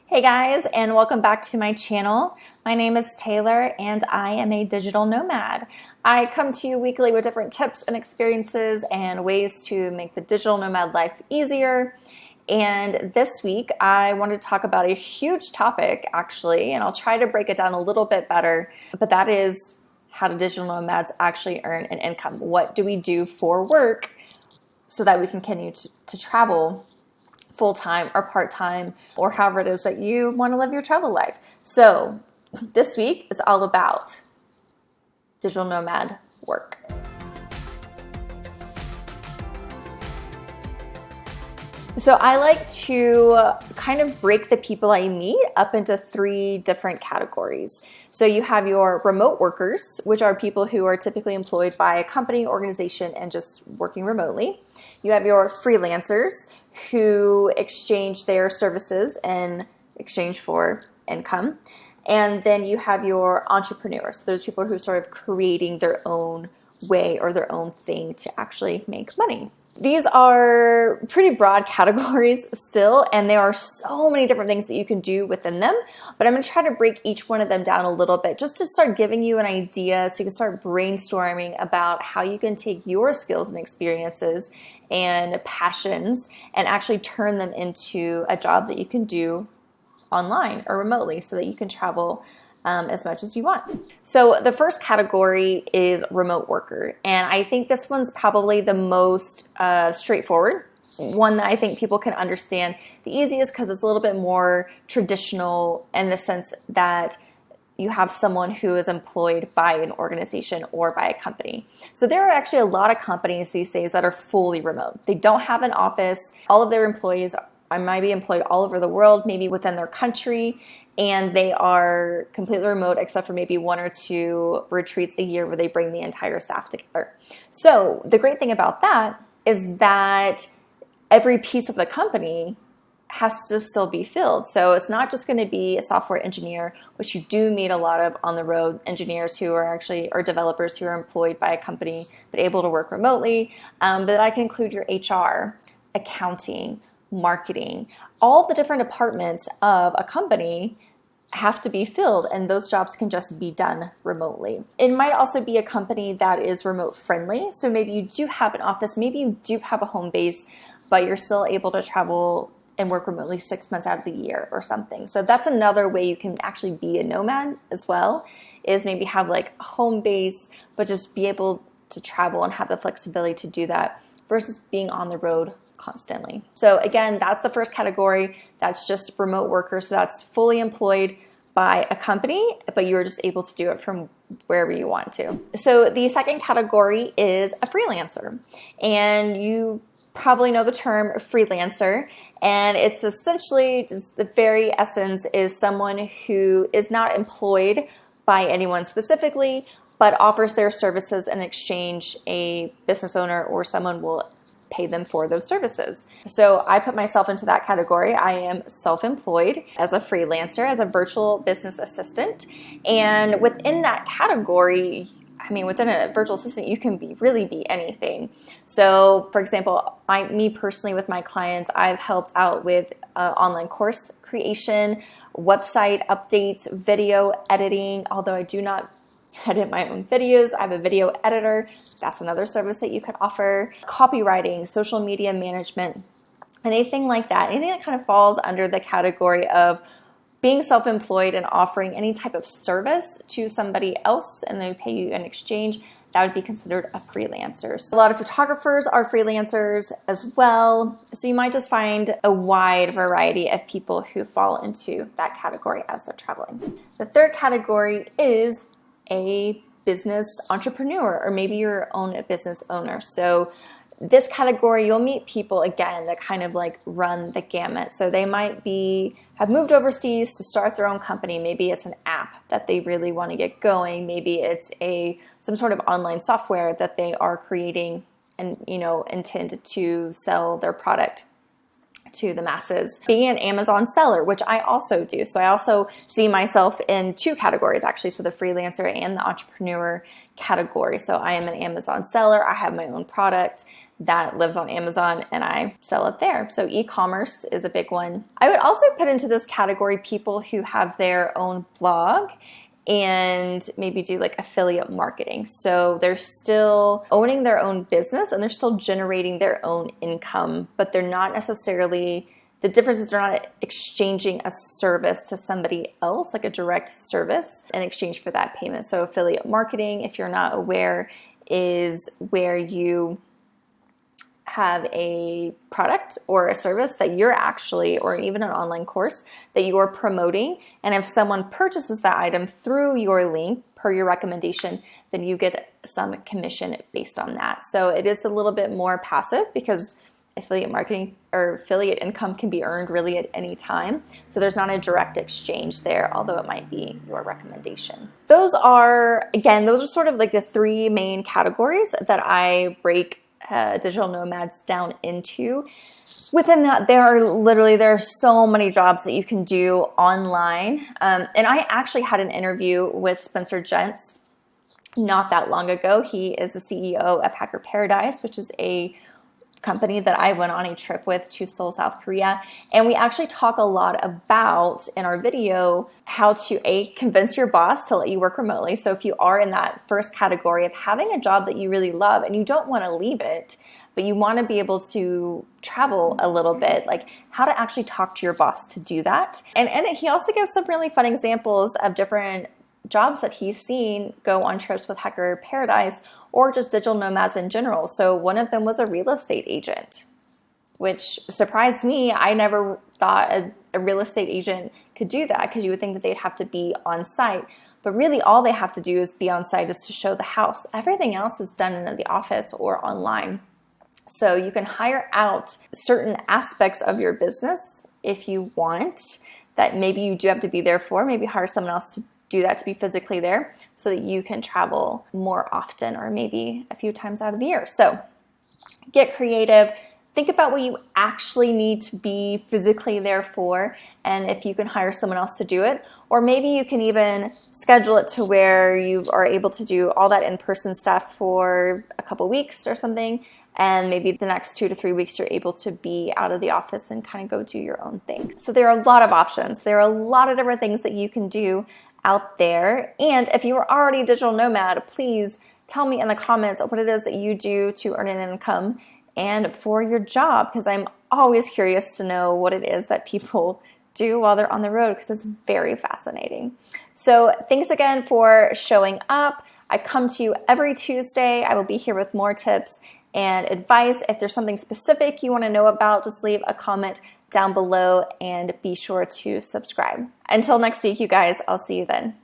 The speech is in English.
Hey guys, and welcome back to my channel. My name is Taylor and I am a digital nomad. I come to you weekly with different tips and experiences and ways to make the digital nomad life easier. And this week I wanted to talk about a huge topic actually, and I'll try to break it down a little bit better, but that is how do digital nomads actually earn an income? What do we do for work so that we can continue to travel full-time or part-time or however it is that you want to live your travel life. So this week is all about digital nomad work. So I like to kind of break the people I meet up into three different categories. So you have your remote workers, which are people who are typically employed by a company, organization, and just working remotely. You have your freelancers who exchange their services in exchange for income. And then you have your entrepreneurs. So those people who are sort of creating their own way or their own thing to actually make money. These are pretty broad categories still, and there are so many different things that you can do within them, but I'm going to try to break each one of them down a little bit just to start giving you an idea so you can start brainstorming about how you can take your skills and experiences and passions and actually turn them into a job that you can do online or remotely so that you can travel as much as you want. So the first category is remote worker. And I think this one's probably the most straightforward, one that I think people can understand the easiest because it's a little bit more traditional in the sense that you have someone who is employed by an organization or by a company. So there are actually a lot of companies these days that are fully remote. They don't have an office. All of their employees might be employed all over the world, maybe within their country, and they are completely remote except for maybe one or two retreats a year where they bring the entire staff together. So the great thing about that is that every piece of the company has to still be filled. So it's not just going to be a software engineer, which you do meet a lot of on the road engineers who are actually, or developers who are employed by a company but able to work remotely. But I can include your HR, accounting, marketing, all the different departments of a company have to be filled, and those jobs can just be done remotely. It might also be a company that is remote friendly. So maybe you do have an office, maybe you do have a home base, but you're still able to travel and work remotely 6 months out of the year or something. So that's another way you can actually be a nomad as well, is maybe have like a home base, but just be able to travel and have the flexibility to do that versus being on the road constantly. So again, that's the first category. That's just remote workers. So that's fully employed by a company, but you're just able to do it from wherever you want to. So the second category is a freelancer. And you probably know the term freelancer. And it's essentially just the very essence is someone who is not employed by anyone specifically, but offers their services in exchange. A business owner or someone will pay them for those services. So I put myself into that category. I am self-employed as a freelancer, as a virtual business assistant. And within that category, within a virtual assistant, you can really be anything. So for example, me personally with my clients, I've helped out with online course creation, website updates, video editing, although I do not edit my own videos. I have a video editor. That's another service that you could offer. Copywriting, social media management, anything like that. Anything that kind of falls under the category of being self-employed and offering any type of service to somebody else and they pay you in exchange, that would be considered a freelancer. So a lot of photographers are freelancers as well. So you might just find a wide variety of people who fall into that category as they're traveling. The third category is a business entrepreneur, or maybe your own business owner. So this category, you'll meet people again that kind of like run the gamut. So they might have moved overseas to start their own company. Maybe it's an app that they really want to get going. Maybe it's some sort of online software that they are creating and intend to sell their product to the masses. Being an Amazon seller, which I also do. So I also see myself in two categories actually. So the freelancer and the entrepreneur category. So I am an Amazon seller. I have my own product that lives on Amazon and I sell it there. So e-commerce is a big one. I would also put into this category people who have their own blog and maybe do like affiliate marketing. So they're still owning their own business and they're still generating their own income, but they're not necessarily, the difference is they're not exchanging a service to somebody else, like a direct service, in exchange for that payment. So affiliate marketing, if you're not aware, is where you have a product or a service that you're actually, or even an online course that you're promoting. And if someone purchases that item through your link per your recommendation, then you get some commission based on that. So it is a little bit more passive because affiliate marketing or affiliate income can be earned really at any time. So there's not a direct exchange there, although it might be your recommendation. Those are sort of like the three main categories that I break digital nomads down into. Within that, there are so many jobs that you can do online. And I actually had an interview with Spencer Gents not that long ago. He is the CEO of Hacker Paradise, which is a company that I went on a trip with to Seoul, South Korea. And we actually talk a lot about in our video how to convince your boss to let you work remotely. So if you are in that first category of having a job that you really love and you don't want to leave it, but you want to be able to travel a little bit, like how to actually talk to your boss to do that. And he also gives some really fun examples of different jobs that he's seen go on trips with Hacker Paradise or just digital nomads in general. So one of them was a real estate agent, which surprised me. I never thought a real estate agent could do that because you would think that they'd have to be on site. But really all they have to do is be on site is to show the house. Everything else is done in the office or online. So you can hire out certain aspects of your business if you want that maybe you do have to be there for, maybe hire someone else to do that, to be physically there so that you can travel more often or maybe a few times out of the year. So get creative. Think about what you actually need to be physically there for, and if you can hire someone else to do it, or maybe you can even schedule it to where you are able to do all that in-person stuff for a couple weeks or something, and maybe the next 2 to 3 weeks you're able to be out of the office and kind of go do your own thing. So there are a lot of options. There are a lot of different things that you can do out there. And if you are already a digital nomad, please tell me in the comments what it is that you do to earn an income and for your job, because I'm always curious to know what it is that people do while they're on the road, because it's very fascinating. So thanks again for showing up. I come to you every Tuesday. I will be here with more tips and advice. If there's something specific you want to know about, just leave a comment down below and be sure to subscribe. Until next week, you guys, I'll see you then.